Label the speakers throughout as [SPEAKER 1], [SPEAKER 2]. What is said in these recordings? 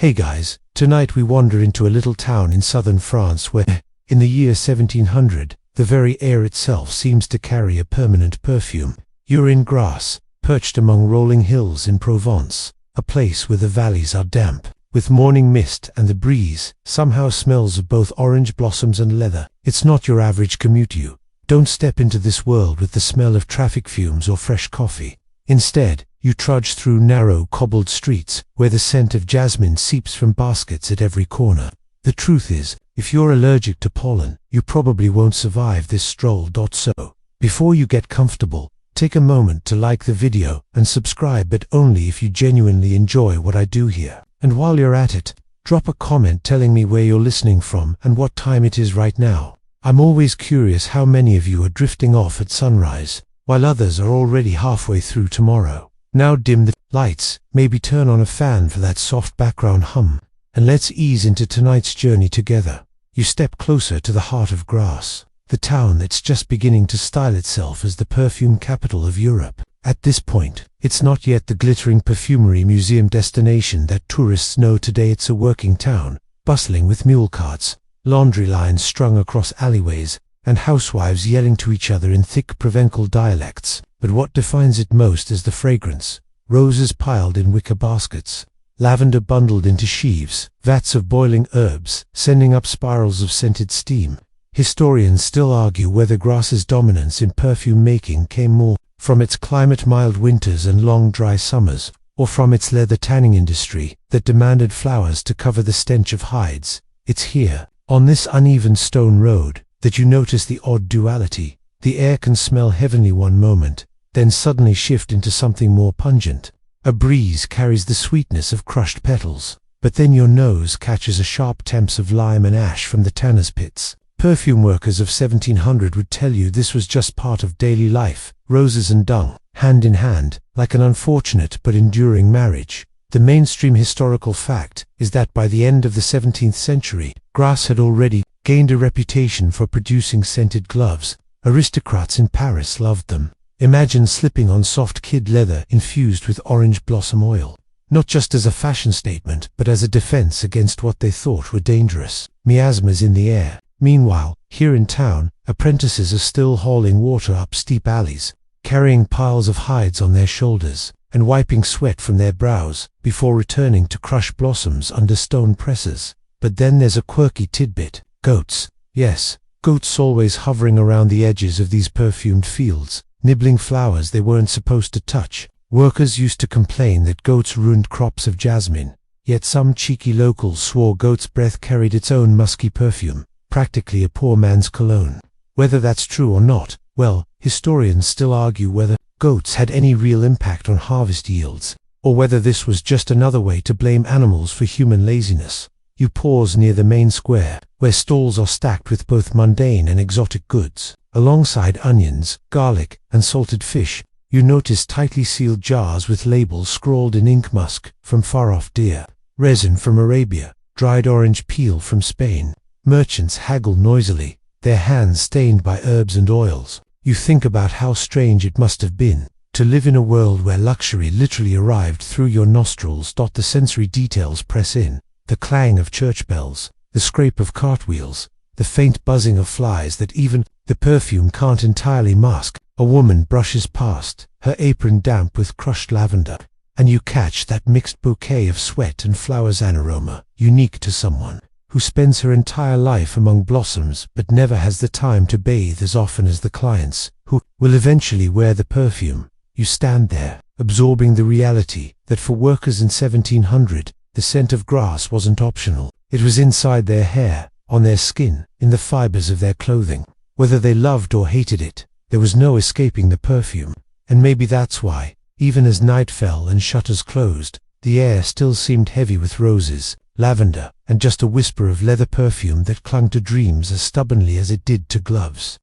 [SPEAKER 1] Hey guys, tonight we wander into a little town in southern France where, in the year 1700, the very air itself seems to carry a permanent perfume. You're in Grasse, perched among rolling hills in Provence, a place where the valleys are damp, with morning mist, and the breeze somehow smells of both orange blossoms and leather. It's not your average commute. You don't step into this world with the smell of traffic fumes or fresh coffee. Instead, you trudge through narrow, cobbled streets where the scent of jasmine seeps from baskets at every corner. The truth is, if you're allergic to pollen, you probably won't survive this stroll. So, before you get comfortable, take a moment to like the video and subscribe, but only if you genuinely enjoy what I do here. And while you're at it, drop a comment telling me where you're listening from and what time it is right now. I'm always curious how many of you are drifting off at sunrise, while others are already halfway through tomorrow. Now dim the lights, maybe turn on a fan for that soft background hum, and let's ease into tonight's journey together. You step closer to the heart of Grasse, the town that's just beginning to style itself as the perfume capital of Europe. At this point, it's not yet the glittering perfumery museum destination that tourists know today. It's a working town, bustling with mule carts, laundry lines strung across alleyways, and housewives yelling to each other in thick Provençal dialects. But what defines it most is the fragrance: roses piled in wicker baskets, lavender bundled into sheaves, vats of boiling herbs sending up spirals of scented steam. Historians still argue whether Grasse's dominance in perfume making came more from its climate-mild winters and long dry summers, or from its leather tanning industry that demanded flowers to cover the stench of hides. It's here, on this uneven stone road, that you notice the odd duality. The air can smell heavenly one moment, then suddenly shift into something more pungent. A breeze carries the sweetness of crushed petals, but then your nose catches a sharp tempest of lime and ash from the tanner's pits. Perfume workers of 1700 would tell you this was just part of daily life, roses and dung, hand in hand, like an unfortunate but enduring marriage. The mainstream historical fact is that by the end of the 17th century, Grasse had already gained a reputation for producing scented gloves. Aristocrats in Paris loved them. Imagine slipping on soft kid leather infused with orange blossom oil, not just as a fashion statement, but as a defense against what they thought were dangerous miasmas in the air. Meanwhile, here in town, apprentices are still hauling water up steep alleys, carrying piles of hides on their shoulders, and wiping sweat from their brows before returning to crush blossoms under stone presses. But then there's a quirky tidbit: goats. Yes, goats always hovering around the edges of these perfumed fields, nibbling flowers they weren't supposed to touch. Workers used to complain that goats ruined crops of jasmine, yet some cheeky locals swore goat's breath carried its own musky perfume, practically a poor man's cologne. Whether that's true or not, well, historians still argue whether goats had any real impact on harvest yields, or whether this was just another way to blame animals for human laziness. You pause near the main square, where stalls are stacked with both mundane and exotic goods. Alongside onions, garlic, and salted fish, you notice tightly sealed jars with labels scrawled in ink: musk from far-off deer, resin from Arabia, dried orange peel from Spain. Merchants haggle noisily, their hands stained by herbs and oils. You think about how strange it must have been to live in a world where luxury literally arrived through your nostrils. The sensory details press in: the clang of church bells, the scrape of cartwheels, the faint buzzing of flies that even the perfume can't entirely mask. A woman brushes past, her apron damp with crushed lavender, and you catch that mixed bouquet of sweat and flowers, an aroma unique to someone who spends her entire life among blossoms but never has the time to bathe as often as the clients who will eventually wear the perfume. You stand there, absorbing the reality that for workers in 1700, the scent of Grasse wasn't optional. It was inside their hair, on their skin, in the fibers of their clothing. Whether they loved or hated it, there was no escaping the perfume. And maybe that's why, even as night fell and shutters closed, the air still seemed heavy with roses, lavender, and just a whisper of leather perfume that clung to dreams as stubbornly as it did to gloves.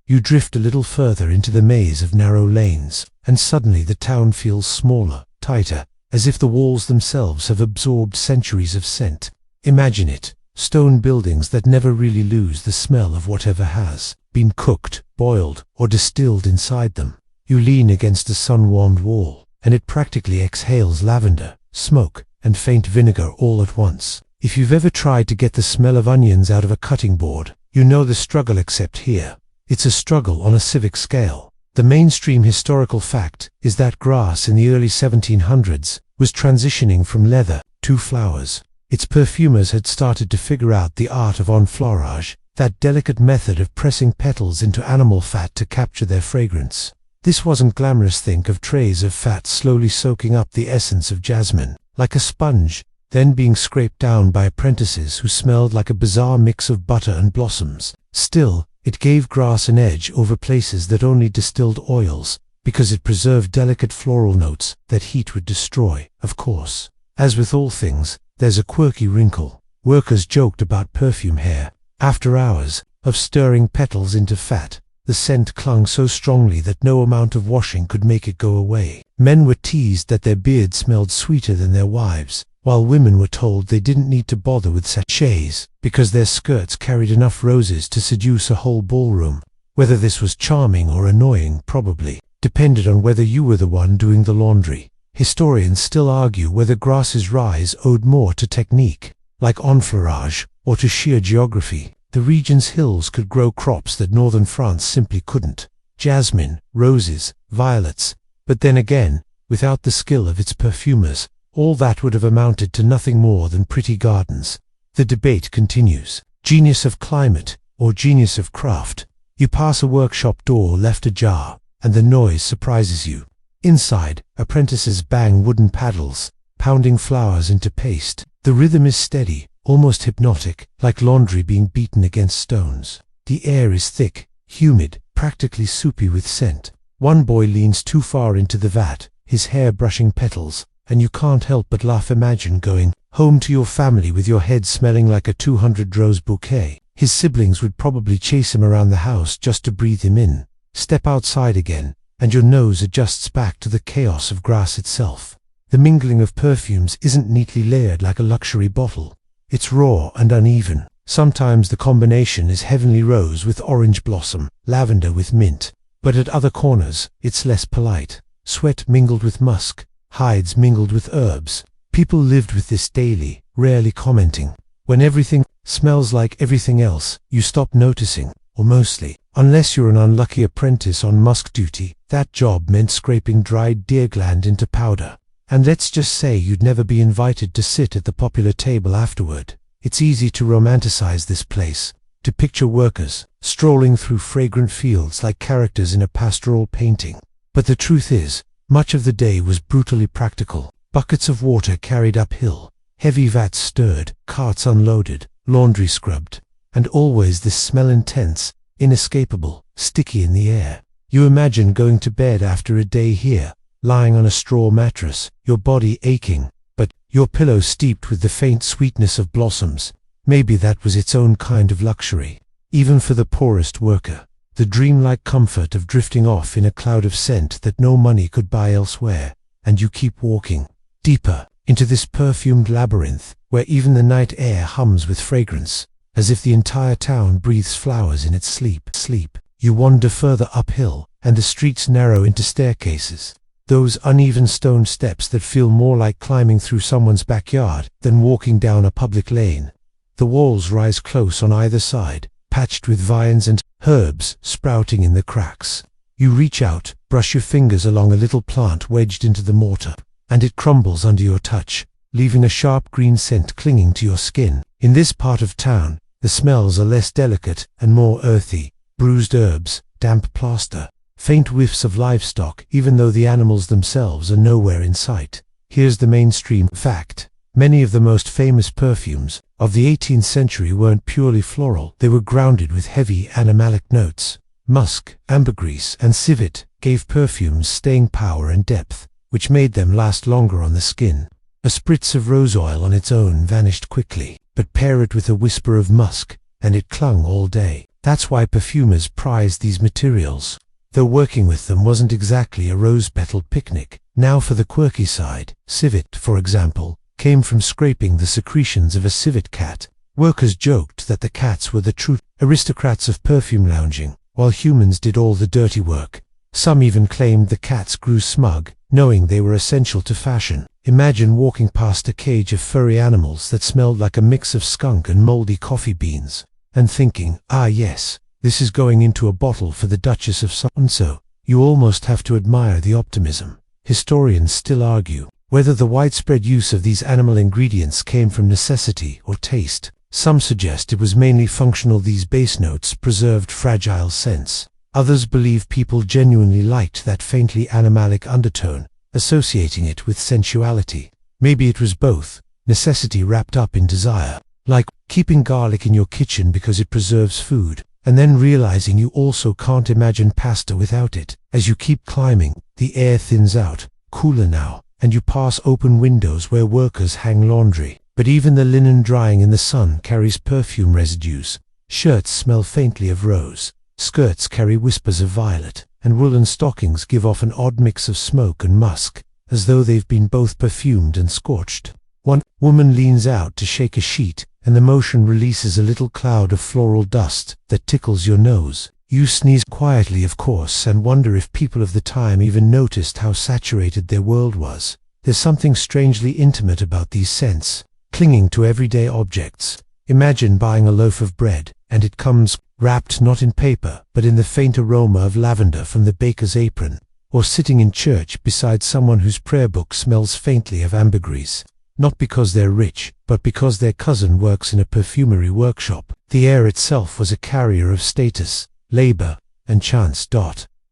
[SPEAKER 1] You drift a little further into the maze of narrow lanes, and suddenly the town feels smaller, tighter, as if the walls themselves have absorbed centuries of scent. Imagine it: stone buildings that never really lose the smell of whatever has been cooked, boiled, or distilled inside them. You lean against a sun-warmed wall, and it practically exhales lavender, smoke, and faint vinegar all at once. If you've ever tried to get the smell of onions out of a cutting board, you know the struggle, except here. It's a struggle on a civic scale. The mainstream historical fact is that Grasse in the early 1700s was transitioning from leather to flowers. Its perfumers had started to figure out the art of enfleurage, that delicate method of pressing petals into animal fat to capture their fragrance. This wasn't glamorous. Think of trays of fat slowly soaking up the essence of jasmine, like a sponge, then being scraped down by apprentices who smelled like a bizarre mix of butter and blossoms. Still, it gave Grasse an edge over places that only distilled oils, because it preserved delicate floral notes that heat would destroy. Of course, as with all things, there's a quirky wrinkle. Workers joked about perfume hair. After hours of stirring petals into fat, the scent clung so strongly that no amount of washing could make it go away. Men were teased that their beards smelled sweeter than their wives, while women were told they didn't need to bother with sachets because their skirts carried enough roses to seduce a whole ballroom. Whether this was charming or annoying probably depended on whether you were the one doing the laundry. Historians still argue whether Grasse's rise owed more to technique, like enfleurage, or to sheer geography. The region's hills could grow crops that northern France simply couldn't. Jasmine, roses, violets. But then again, without the skill of its perfumers, all that would have amounted to nothing more than pretty gardens. The debate continues. Genius of climate, or genius of craft. You pass a workshop door left ajar, and the noise surprises you. Inside, apprentices bang wooden paddles, pounding flowers into paste. The rhythm is steady, almost hypnotic, like laundry being beaten against stones. The air is thick, humid, practically soupy with scent. One boy leans too far into the vat, his hair brushing petals, and you can't help but laugh. Imagine going home to your family with your head smelling like a 200-rose bouquet. His siblings would probably chase him around the house just to breathe him in. Step outside again, and your nose adjusts back to the chaos of Grasse itself. The mingling of perfumes isn't neatly layered like a luxury bottle. It's raw and uneven. Sometimes the combination is heavenly rose with orange blossom, lavender with mint. But at other corners, it's less polite. Sweat mingled with musk, hides mingled with herbs. People lived with this daily, rarely commenting. When everything smells like everything else, you stop noticing, or mostly. Unless you're an unlucky apprentice on musk duty, that job meant scraping dried deer gland into powder. And let's just say you'd never be invited to sit at the popular table afterward. It's easy to romanticize this place, to picture workers strolling through fragrant fields like characters in a pastoral painting. But the truth is, much of the day was brutally practical. Buckets of water carried uphill, heavy vats stirred, carts unloaded, laundry scrubbed, and always this smell, intense, inescapable, sticky in the air. You imagine going to bed after a day here, lying on a straw mattress, your body aching, but your pillow steeped with the faint sweetness of blossoms. Maybe that was its own kind of luxury. Even for the poorest worker, the dreamlike comfort of drifting off in a cloud of scent that no money could buy elsewhere. And you keep walking deeper into this perfumed labyrinth, where even the night air hums with fragrance, as if the entire town breathes flowers in its sleep. You wander further uphill, and the streets narrow into staircases. Those uneven stone steps that feel more like climbing through someone's backyard than walking down a public lane. The walls rise close on either side, patched with vines and herbs sprouting in the cracks. You reach out, brush your fingers along a little plant wedged into the mortar, and it crumbles under your touch, leaving a sharp green scent clinging to your skin. In this part of town, the smells are less delicate and more earthy. Bruised herbs, damp plaster, faint whiffs of livestock, even though the animals themselves are nowhere in sight. Here's the mainstream fact. Many of the most famous perfumes of the 18th century weren't purely floral. They were grounded with heavy animalic notes. Musk, ambergris, and civet gave perfumes staying power and depth, which made them last longer on the skin. A spritz of rose oil on its own vanished quickly, but pair it with a whisper of musk, and it clung all day. That's why perfumers prized these materials, though working with them wasn't exactly a rose-petaled picnic. Now for the quirky side. Civet, for example, came from scraping the secretions of a civet cat. Workers joked that the cats were the true aristocrats of perfume lounging, while humans did all the dirty work. Some even claimed the cats grew smug, knowing they were essential to fashion. Imagine walking past a cage of furry animals that smelled like a mix of skunk and moldy coffee beans, and thinking, ah yes, this is going into a bottle for the Duchess of so-and-so. You almost have to admire the optimism. Historians still argue whether the widespread use of these animal ingredients came from necessity or taste. Some suggest it was mainly functional. These base notes preserved fragile scents. Others believe people genuinely liked that faintly animalic undertone, associating it with sensuality. Maybe it was both, necessity wrapped up in desire, like keeping garlic in your kitchen because it preserves food, and then realizing you also can't imagine pasta without it. As you keep climbing, the air thins out, cooler now, and you pass open windows where workers hang laundry. But even the linen drying in the sun carries perfume residues. Shirts smell faintly of rose, skirts carry whispers of violet, and woolen stockings give off an odd mix of smoke and musk, as though they've been both perfumed and scorched. One woman leans out to shake a sheet, and the motion releases a little cloud of floral dust that tickles your nose. You sneeze quietly, of course, and wonder if people of the time even noticed how saturated their world was. There's something strangely intimate about these scents, clinging to everyday objects. Imagine buying a loaf of bread, and it comes wrapped not in paper, but in the faint aroma of lavender from the baker's apron, or sitting in church beside someone whose prayer book smells faintly of ambergris. Not because they're rich, but because their cousin works in a perfumery workshop. The air itself was a carrier of status, labor, and chance.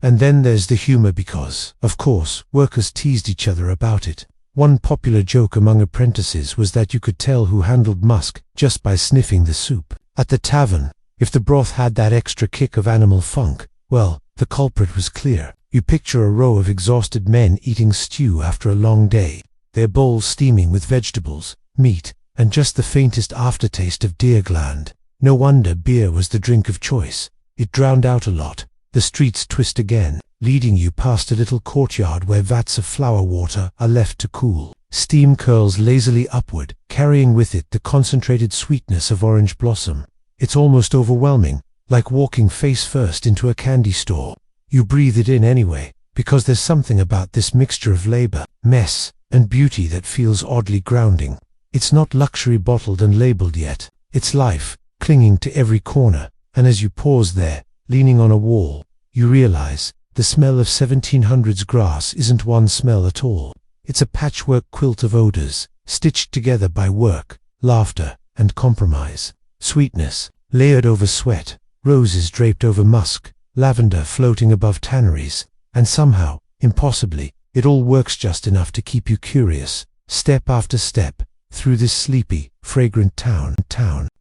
[SPEAKER 1] And then there's the humor because, of course, workers teased each other about it. One popular joke among apprentices was that you could tell who handled musk just by sniffing the soup. At the tavern, if the broth had that extra kick of animal funk, well, the culprit was clear. You picture a row of exhausted men eating stew after a long day, their bowls steaming with vegetables, meat, and just the faintest aftertaste of deer gland. No wonder beer was the drink of choice. It drowned out a lot. The streets twist again, leading you past a little courtyard where vats of flower water are left to cool. Steam curls lazily upward, carrying with it the concentrated sweetness of orange blossom. It's almost overwhelming, like walking face first into a candy store. You breathe it in anyway, because there's something about this mixture of labor, mess, and beauty that feels oddly grounding. It's not luxury bottled and labeled yet. It's life, clinging to every corner, and as you pause there, leaning on a wall, you realize the smell of 1700s grass isn't one smell at all. It's a patchwork quilt of odors, stitched together by work, laughter, and compromise. Sweetness, layered over sweat, roses draped over musk, lavender floating above tanneries, and somehow, impossibly, it all works just enough to keep you curious. Step after step, through this sleepy, fragrant town,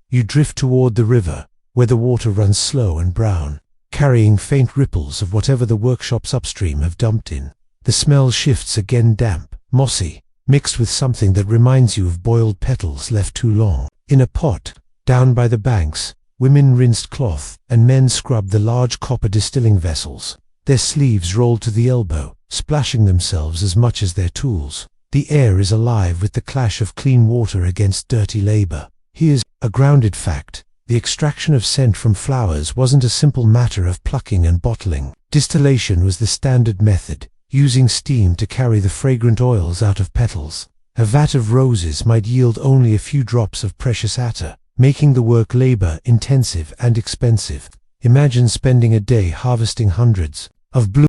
[SPEAKER 1] you drift toward the river, where the water runs slow and brown, carrying faint ripples of whatever the workshops upstream have dumped in. The smell shifts again, damp, mossy, mixed with something that reminds you of boiled petals left too long. In a pot, down by the banks, women rinsed cloth, and men scrubbed the large copper distilling vessels, their sleeves rolled to the elbow, splashing themselves as much as their tools. The air is alive with the clash of clean water against dirty labor. Here's a grounded fact. The extraction of scent from flowers wasn't a simple matter of plucking and bottling. Distillation was the standard method, using steam to carry the fragrant oils out of petals. A vat of roses might yield only a few drops of precious attar, making the work labor-intensive and expensive. Imagine spending a day harvesting hundreds of blue